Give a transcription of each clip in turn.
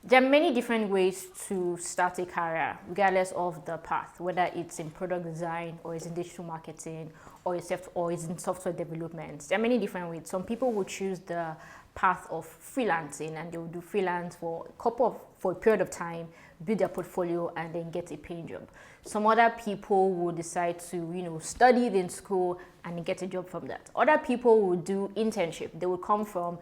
There are many different ways to start a career, regardless of the path, whether it's in product design or it's in digital marketing or it's in software development. There are many different ways. Some people will choose the path of freelancing and they will do freelance for a period of time, build their portfolio and then get a paying job. Some other people will decide to, study it in school and get a job from that. Other people will do internship. They will come from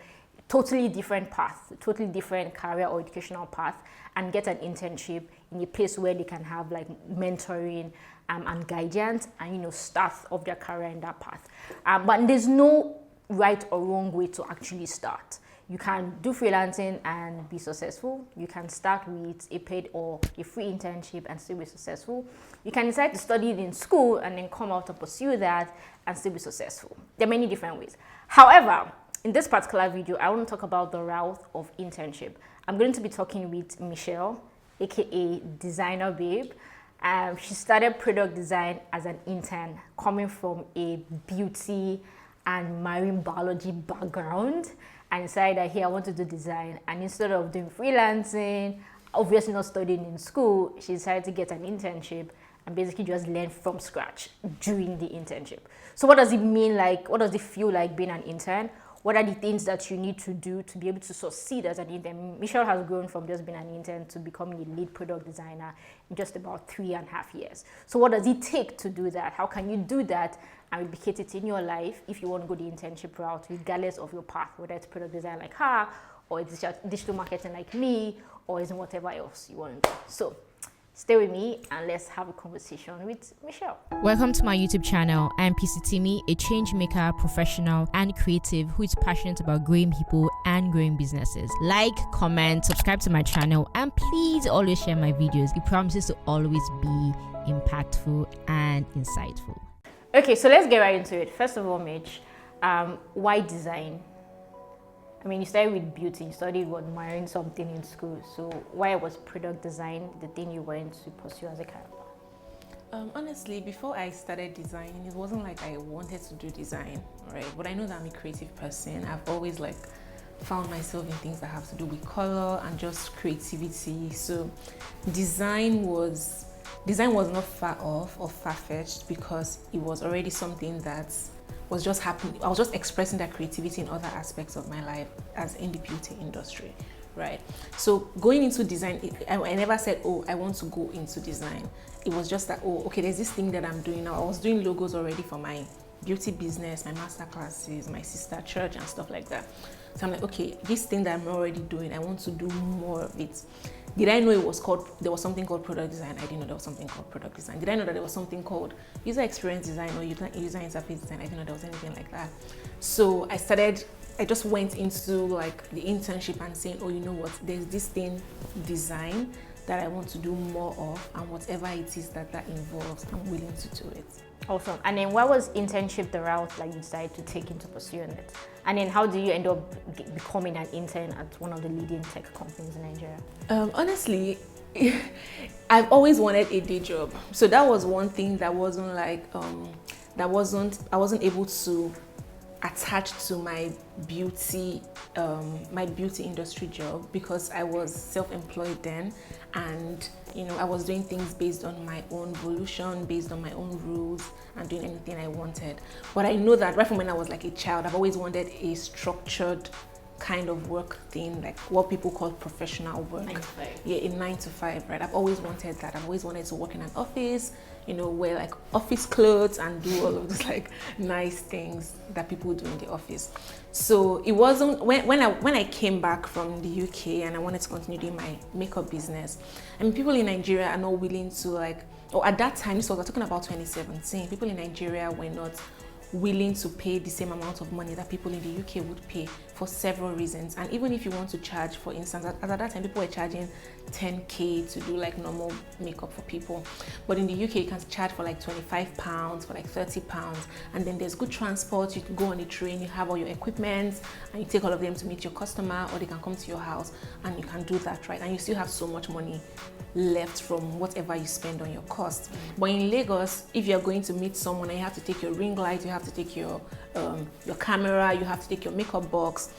totally different path, totally different career or educational path, and get an internship in a place where they can have like mentoring and guidance and start off their career in that path. But there's no right or wrong way to actually start. You can do freelancing and be successful. You can start with a paid or a free internship and still be successful. You can decide to study it in school and then come out and pursue that and still be successful. There are many different ways. However, in this particular video, I want to talk about the route of internship. I'm going to be talking with Mitchelle, aka Designer Babe. She started product design as an intern, coming from a beauty and marine biology background, and decided that, hey, I want to do design. And instead of doing freelancing, obviously not studying in school, she decided to get an internship and basically just learn from scratch during the internship. So what does it mean like? What does it feel like being an intern? What are the things that you need to do to be able to succeed as an intern? Mitchelle has grown from just being an intern to becoming a lead product designer in just about 3.5 years. So what does it take to do that? How can you do that and replicate it in your life if you want to go the internship route, regardless of your path, whether it's product design like her, or it's digital marketing like me, or it's whatever else you want to do. So stay with me and let's have a conversation with Mitchelle. Welcome to my YouTube channel. I'm PC Timmy, a change maker, professional, and creative who is passionate about growing people and growing businesses. Like, comment, subscribe to my channel, and please always share my videos. It promises to always be impactful and insightful. Okay, so let's get right into it. First of all, Mitch, why design? I mean, you started with beauty, you studied admiring something in school. So why was product design the thing you wanted to pursue as a career? Honestly, before I started designing, it wasn't like I wanted to do design, right? But I know that I'm a creative person. I've always found myself in things that have to do with color and just creativity. So design was not far off or far-fetched because it was already something that was just happening. I was just expressing that creativity in other aspects of my life as in the beauty industry, right? So going into design, I never said, oh, I want to go into design. It was just that, oh, okay, there's this thing that I'm doing now. I was doing logos already for my beauty business, my master classes, my sister church and stuff like that. So I'm like, okay, this thing that I'm already doing, I want to do more of it. Did I know there was something called product design? I didn't know there was something called product design. Did I know that there was something called user experience design or user interface design? I didn't know there was anything like that. So I just went into the internship and saying, oh, you know what, there's this thing, design, that I want to do more of, and whatever it is that involves, I'm willing to do it. Awesome. And then why was internship the route you decided to take into pursuing it? And then how do you end up becoming an intern at one of the leading tech companies in Nigeria? Honestly, I've always wanted a day job. So that was one thing that wasn't I wasn't able to attach to my beauty industry job because I was self-employed then, and I was doing things based on my own volition, based on my own rules, and doing anything I wanted. But I know that right from when I was like a child, I've always wanted a structured kind of work thing, like what people call professional work. 9 to 5. Yeah, in 9 to 5, right? I've always wanted that. I've always wanted to work in an office, wear office clothes and do all of those nice things that people do in the office. So it wasn't when I came back from the UK and I wanted to continue doing my makeup business. I mean, people in Nigeria are not willing to at that time, we're talking about 2017, people in Nigeria were not willing to pay the same amount of money that people in the UK would pay for several reasons. And even if you want to charge, for instance, at that time people were charging 10k to do normal makeup for people, but in the UK you can charge for £25, for £30, and then there's good transport. You can go on the train, you have all your equipment, and you take all of them to meet your customer, or they can come to your house and you can do that, right? And you still have so much money left from whatever you spend on your costs. But in Lagos, if you're going to meet someone and you have to take your ring light, you have to take your camera, you have to take your makeup box,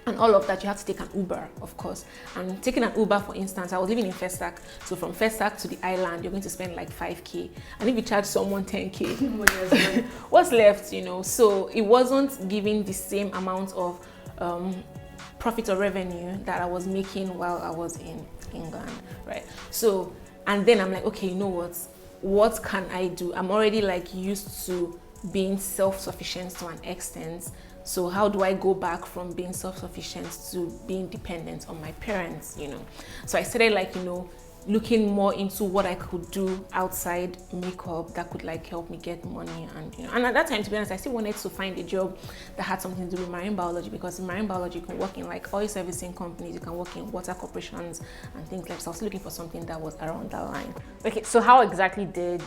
and all of that, you have to take an Uber, of course. And taking an Uber, for instance, I was living in Festac, so from Festac to the island, you're going to spend like 5K. And if you charge someone 10K, what's left, you know? So it wasn't giving the same amount of profit or revenue that I was making while I was in England, right? So, and then I'm like, okay, you know what can I do? I'm already like used to being self-sufficient to an extent. So how do I go back from being self-sufficient to being dependent on my parents, you know? So I started like, you know, looking more into what I could do outside makeup that could like help me get money. And you know, and at that time, to be honest, I still wanted to find a job that had something to do with marine biology, because in marine biology you can work in like oil servicing companies, you can work in water corporations and things like that. So I was looking for something that was around that line. Okay, so how exactly did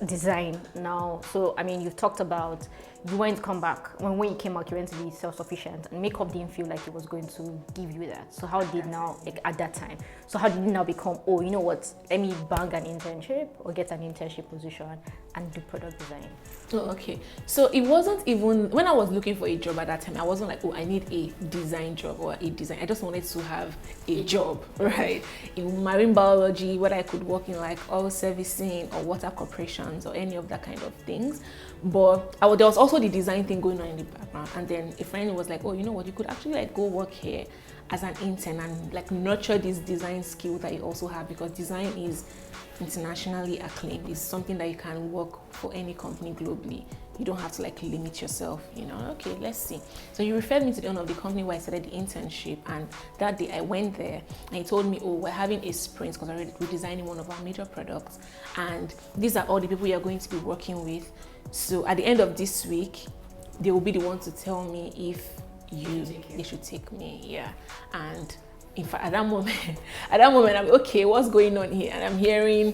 design now? So I mean, you've talked about you wanted to come back when you came out, you went to be self-sufficient, and makeup didn't feel like it was going to give you that. So how did now, like, at that time, so how did you now become, oh, you know what, let me bang an internship or get an internship position and do product design? Oh, okay. So it wasn't even, when I was looking for a job at that time, I wasn't like, oh, I need a design job or a design. I just wanted to have a job, right? In marine biology, whether I could work in like oil servicing or water corporations or any of that kind of things. But there was also the design thing going on in the background. And then a friend was like, oh, you know what, you could actually like go work here as an intern and like nurture this design skill that you also have, because design is internationally acclaimed. It's something that you can work for any company globally. You don't have to like limit yourself, you know. Okay, let's see. So you referred me to the owner of the company where I started the internship, and that day I went there and he told me, oh, we're having a sprint because we're designing one of our major products, and these are all the people you're going to be working with. So at the end of this week, they will be the one to tell me if they should take me. Yeah. And in fact, at that moment, I'm okay, what's going on here? And I'm hearing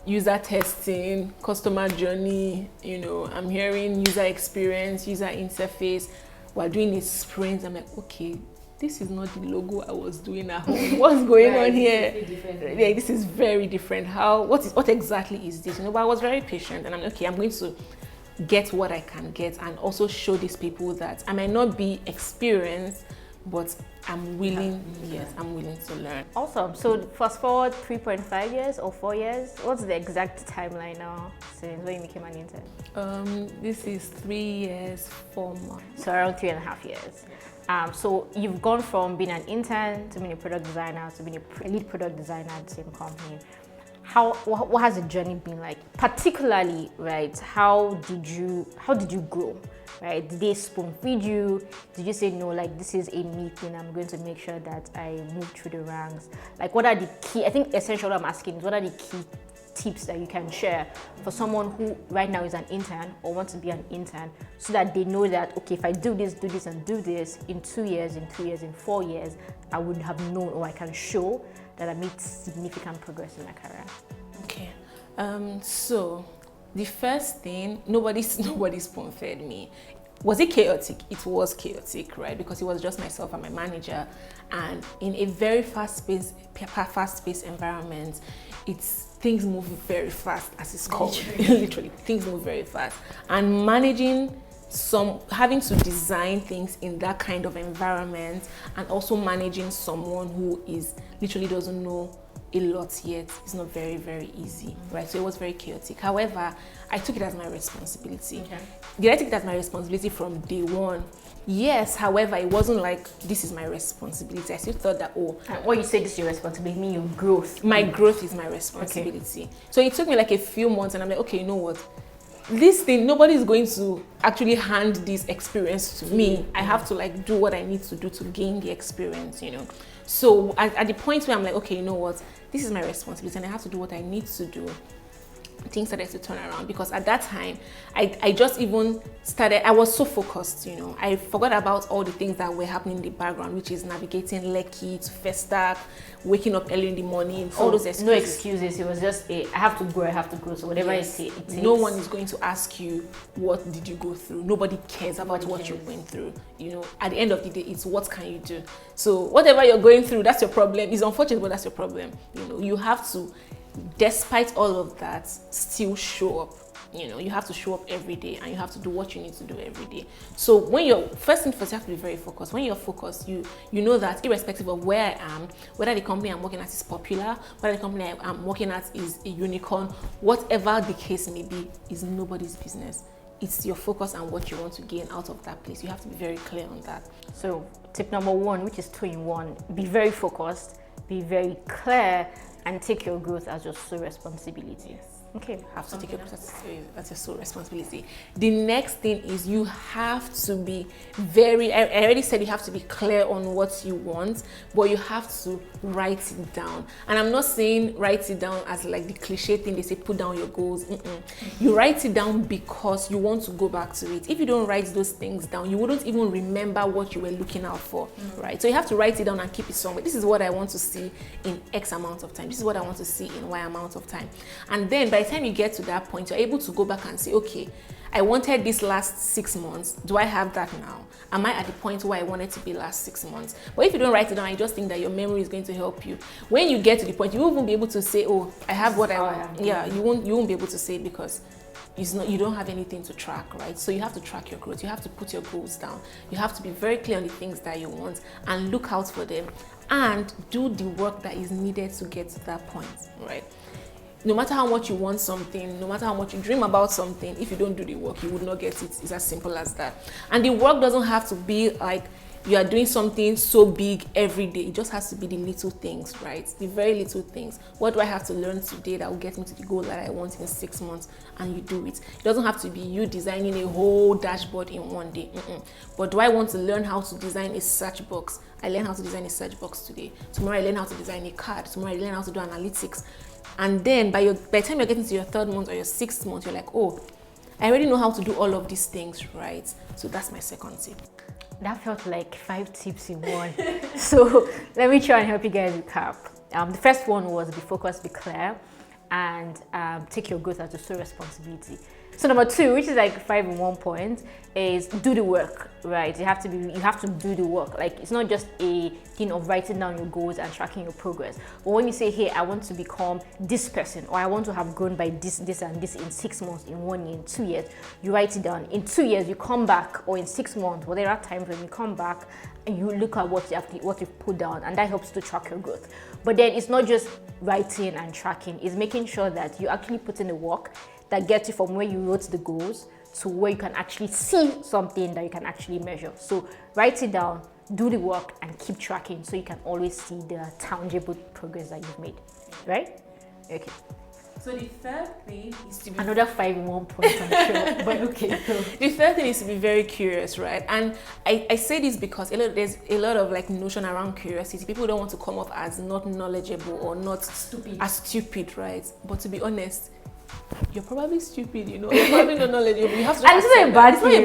user testing, customer journey, you know, I'm hearing user experience, user interface. We're doing a sprint. I'm like, okay, this is not the logo I was doing at home. What's going on here? Yeah, this is very different. What exactly is this? You know, but I was very patient, and I'm okay, I'm going to get what I can get and also show these people that I might not be experienced, but I'm willing, I'm willing to learn. Awesome. So fast forward 3.5 years or 4 years, what's the exact timeline now since when you became an intern? This is 3 years, 4 months. So around 3.5 years. So you've gone from being an intern to being a product designer to being a lead product designer at the same company. What has the journey been like? Particularly, right? How did you grow? Right? Did they spoon feed you? Did you say no? Like, this is a me thing. I'm going to make sure that I move through the ranks. Like, what are the key? I think essentially what I'm asking is, what are the key tips that you can share for someone who right now is an intern or wants to be an intern, so that they know that, okay, if I do this, and do this, in 2 years, in 3 years, in 4 years, I would have known, or I can show that I made significant progress in my career. Okay. So the first thing, nobody spoon-fed me. Was it chaotic? It was chaotic, right? Because it was just myself and my manager, and in a very fast-paced environment, things move very fast, as it's called. Literally, things move very fast, and having to design things in that kind of environment, and also managing someone who literally doesn't know a lot yet, is not very, very easy, right? So it was very chaotic. However, I took it as my responsibility. Okay. Did I take it as my responsibility from day one? Yes. However, it wasn't like, this is my responsibility. I still thought that, what you say this is your responsibility, mean your growth. My growth is my responsibility. Okay. So it took me like a few months, and I'm like, okay, you know what? This thing, nobody is going to actually hand this experience to me. I have to like do what I need to do to gain the experience, you know. So at the point where I'm like, okay, you know what, this is my responsibility and I have to do what I need to do, things started to turn around. Because at that time, I just even started, I was so focused, you know. I forgot about all the things that were happening in the background, which is navigating Lekki to Festac, waking up early in the morning, all those excuses. No excuses. It was just I have to grow. So whatever it takes. No one is going to ask you, what did you go through? Nobody cares about what you went through. You know, at the end of the day, it's what can you do? So whatever you're going through, that's your problem. It's unfortunate, but that's your problem. You know, you have to, despite all of that, still show up. You know, you have to show up every day and you have to do what you need to do every day. So when you're, first thing first, you have to be very focused. When you're focused, you know that irrespective of where I am, whether the company I'm working at is popular, whether the company I'm working at is a unicorn, whatever the case may be, is nobody's business. It's your focus and what you want to gain out of that place. You have to be very clear on that. So tip number 1, which is 2-in-1, be very focused, be very clear, and take your growth as your sole responsibility. Okay, have to take your that's your sole responsibility. The next thing is you have to be very, I already said you have to be clear on what you want, but you have to write it down. And I'm not saying write it down as like the cliche thing they say, put down your goals. You write it down because you want to go back to it. If you don't write those things down, you wouldn't even remember what you were looking out for, right? So you have to write it down and keep it somewhere. This is what I want to see in X amount of time. This is what I want to see in Y amount of time. And then by the time you get to that point, you're able to go back and say, okay, I wanted this last 6 months. Do I have that now? Am I at the point where I wanted to be last 6 months? But if you don't write it down, I just think that your memory is going to help you. When you get to the point, you won't be able to say, oh, I have what I want. Yeah, you won't be able to say it because you don't have anything to track, right? So you have to track your growth. You have to put your goals down. You have to be very clear on the things that you want and look out for them and do the work that is needed to get to that point, right? No matter how much you want something, no matter how much you dream about something, if you don't do the work, you would not get it. It's as simple as that. And the work doesn't have to be like you are doing something so big every day. It just has to be the little things, right? The very little things. What do I have to learn today that will get me to the goal that I want in 6 months? And you do it. It doesn't have to be you designing a whole dashboard in one day. But do I want to learn how to design a search box? I learn how to design a search box today. Tomorrow I learn how to design a card. Tomorrow I learn how to do analytics. And then by the time you're getting to your 3rd month or your 6th month, you're like, oh, I already know how to do all of these things, right? So that's my second tip. That felt like 5 tips in one. So let me try and help you guys recap. The first one was be focused, be clear, and take your growth as a sole responsibility. So number 2, which is like 5 in 1 point, is do the work, right? You have to do the work. Like, it's not just a thing of writing down your goals and tracking your progress. But when you say, hey, I want to become this person, or I want to have grown by this and this in 6 months, in 1 year, in 2 years, you write it down. In 2 years, you come back, or in 6 months, whatever are times when you come back and you look at what you've put down, and that helps to track your growth. But then it's not just writing and tracking, it's making sure that you actually put in the work that gets you from where you wrote the goals to where you can actually see something that you can actually measure. So write it down, do the work, and keep tracking so you can always see the tangible progress that you've made, right? Okay. So the third thing is to be another 5 in 1 point, I'm sure, but okay. The third thing is to be very curious, right? And I say this because there's a lot of like notion around curiosity. People don't want to come off as not knowledgeable or not stupid, right? But to be honest, you're probably stupid, you know. You're probably not knowledgeable. You have to. And it's not a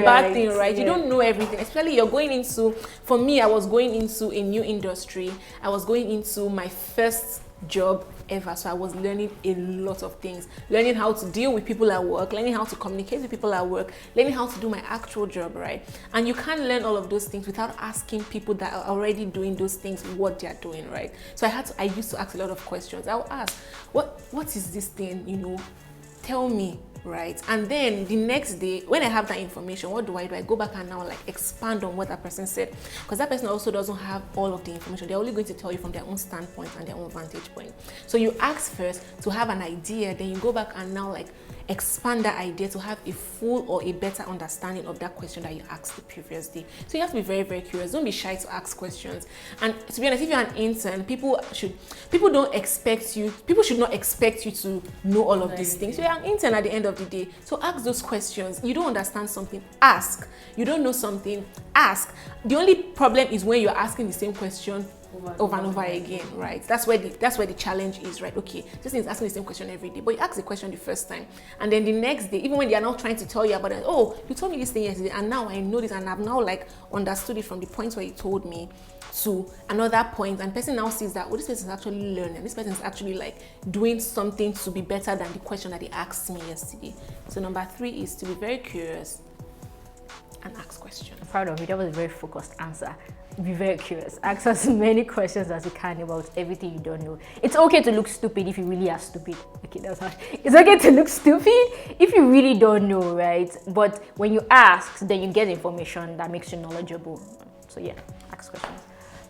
bad thing, right? Yeah. You don't know everything. Especially you're going into. For me, I was going into a new industry. I was going into my first job ever, so I was learning a lot of things, learning how to deal with people at work, learning how to communicate with people at work, learning how to do my actual job, right? And you can't learn all of those things without asking people that are already doing those things what they're doing, right? So I used to ask a lot of questions. I'll ask, what is this thing, you know, tell me, right? And then the next day, when I have that information, what do? I go back and now like expand on what that person said, because that person also doesn't have all of the information. They're only going to tell you from their own standpoint and their own vantage point. So you ask first to have an idea, then you go back and now like expand that idea to have a full or a better understanding of that question that you asked the previous day. So you have to be very, very curious. Don't be shy to ask questions. And to be honest, if you're an intern, people should not expect you to know all of these things. You're an intern at the end of the day. So ask those questions. You don't understand something, ask. You don't know something, ask. The only problem is when you're asking the same question over and over again, right? That's where the challenge is, right? Okay, this thing is asking the same question every day, but you ask the question the first time, and then the next day, even when they are not trying to tell you about it, oh, you told me this thing yesterday, and now I know this, and I've now like understood it from the point where you told me to another point, and person now sees that, oh, this person is actually learning, this person is actually like doing something to be better than the question that they asked me yesterday. So number 3 is to be very curious, and ask questions. I'm proud of you. That was a very focused answer. Be very curious. Ask as many questions as you can about everything you don't know. It's okay to look stupid if you really are stupid. Okay, that's how. It's okay to look stupid if you really don't know, right? But when you ask, then you get information that makes you knowledgeable. So yeah, ask questions.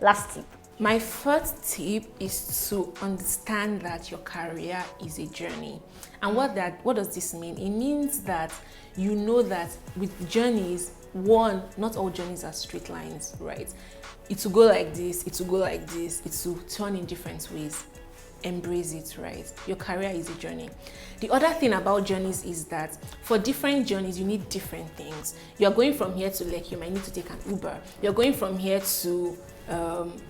Last tip. My first tip is to understand that your career is a journey. And what does this mean? It means that you know that with journeys, one, not all journeys are straight lines, right? It will go like this, it will go like this, it will turn in different ways. Embrace it, right? Your career is a journey. The other thing about journeys is that for different journeys, you need different things. You're going from here to Lake, you might need to take an Uber. You're going from here to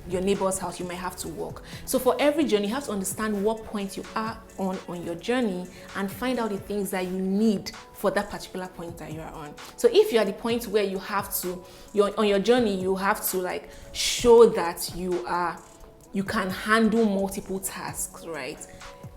your neighbor's house, you might have to walk. So for every journey, you have to understand what point you are on your journey and find out the things that you need for that particular point that you are on. So if you're at the point where you're on your journey, you have to like show that you can handle multiple tasks, right?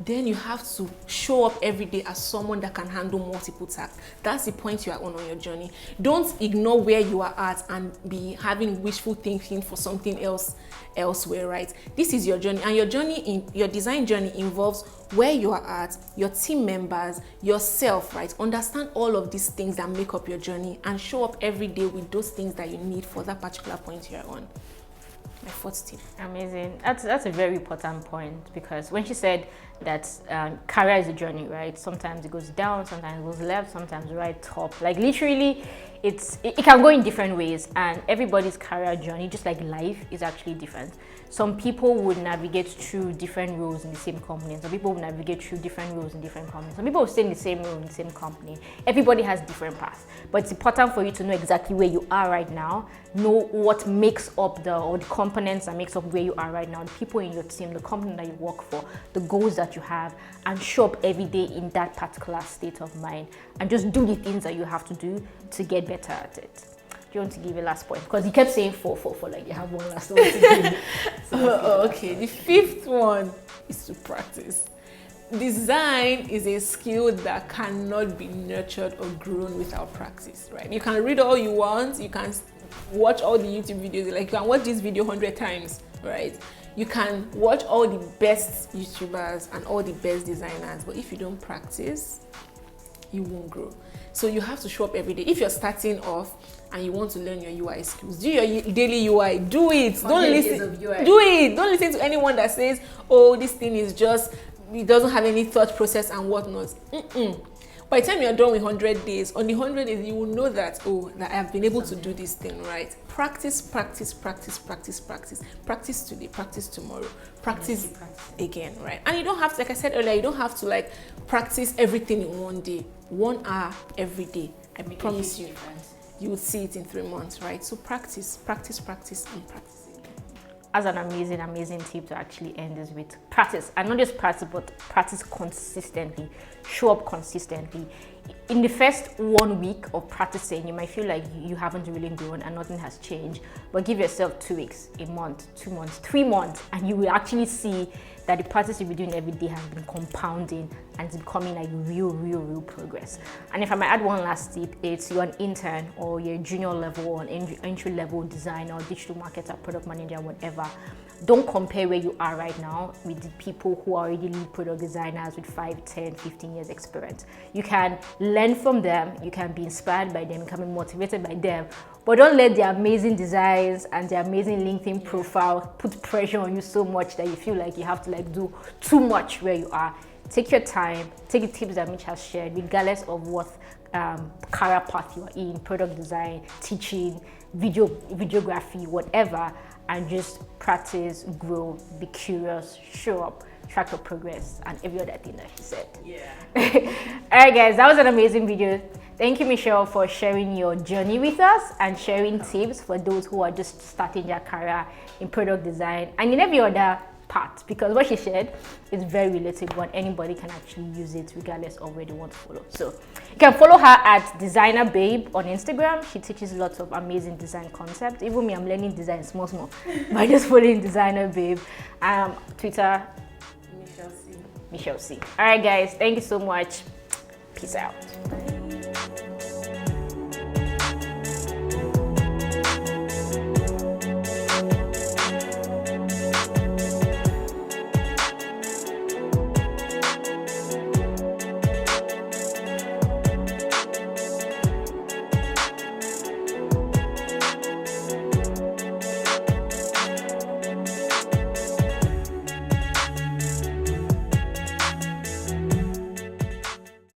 Then you have to show up every day as someone that can handle multiple tasks. That's the point you are on your journey. Don't ignore where you are at and be having wishful thinking for something else elsewhere, right? This is your journey, and your design journey involves where you are at, your team members, yourself, right? Understand all of these things that make up your journey and show up every day with those things that you need for that particular point you are on. My fourth tip. Amazing. That's a very important point, because when she said that career is a journey, right? Sometimes it goes down, sometimes it goes left, sometimes right, top. Like literally, it can go in different ways, and everybody's career journey, just like life, is actually different. Some people would navigate through different roles in the same company. Some people would navigate through different roles in different companies. Some people will stay in the same role in the same company. Everybody has different paths. But it's important for you to know exactly where you are right now, know what makes up the components that makes up where you are right now, the people in your team, the company that you work for, the goals that you have, and show up every day in that particular state of mind. And just do the things that you have to do to get better at it. Do you want to give a last point? Because you kept saying four, like you have one last one to give. Okay, the fifth one is to practice. Design is a skill that cannot be nurtured or grown without practice, right? You can read all you want, you can watch all the YouTube videos, like you can watch this video 100 times, right? You can watch all the best YouTubers and all the best designers, but if you don't practice, you won't grow. So you have to show up every day. If you're starting off and you want to learn your UI skills, do your daily UI, do it. Don't listen. Do it. Don't listen to anyone that says, oh, this thing is just, it doesn't have any thought process and whatnot. By the time you're done with 100 days, on the 100 days, you will know that, oh, that I have been able to do this thing, right? Practice, practice, practice, practice, practice. Practice today, practice tomorrow, practice again, right? And you don't have to, like I said earlier, you don't have to like practice everything in one day. 1 hour every day. I promise you, you will see it in 3 months, right? So practice, practice, practice, and practice. As an amazing tip to actually end this with, practice. And not just practice, but practice consistently. Show up consistently. In the first 1 week of practicing, you might feel like you haven't really grown and nothing has changed. But give yourself 2 weeks, a month, 2 months, 3 months, and you will actually see that the practice you'll be doing every day has been compounding and it's becoming like real progress. And if I might add one last tip, it's you're an intern or you're a junior level or an entry level designer, digital marketer, product manager, whatever. Don't compare where you are right now with the people who are already lead product designers with 5, 10, 15 years experience. You can learn from them, you can be inspired by them, you can be motivated by them, but don't let their amazing designs and their amazing LinkedIn profile put pressure on you so much that you feel like you have to like do too much where you are. Take your time, take the tips that Mitch has shared, regardless of what career path you are in, product design, teaching, videography, whatever, and just practice, grow, be curious, show up, track your progress, and every other thing that she said. Yeah. All right, guys, that was an amazing video. Thank you, Michelle, for sharing your journey with us and sharing tips for those who are just starting their career in product design and in every other part, because what she shared is very relatable and anybody can actually use it regardless of where they want to follow. So you can follow her at Designer Babe on Instagram. She teaches lots of amazing design concepts. Even me, I'm learning design small by just following Designer Babe. Twitter, Mitchelle C. All right, guys, thank you so much. Peace out.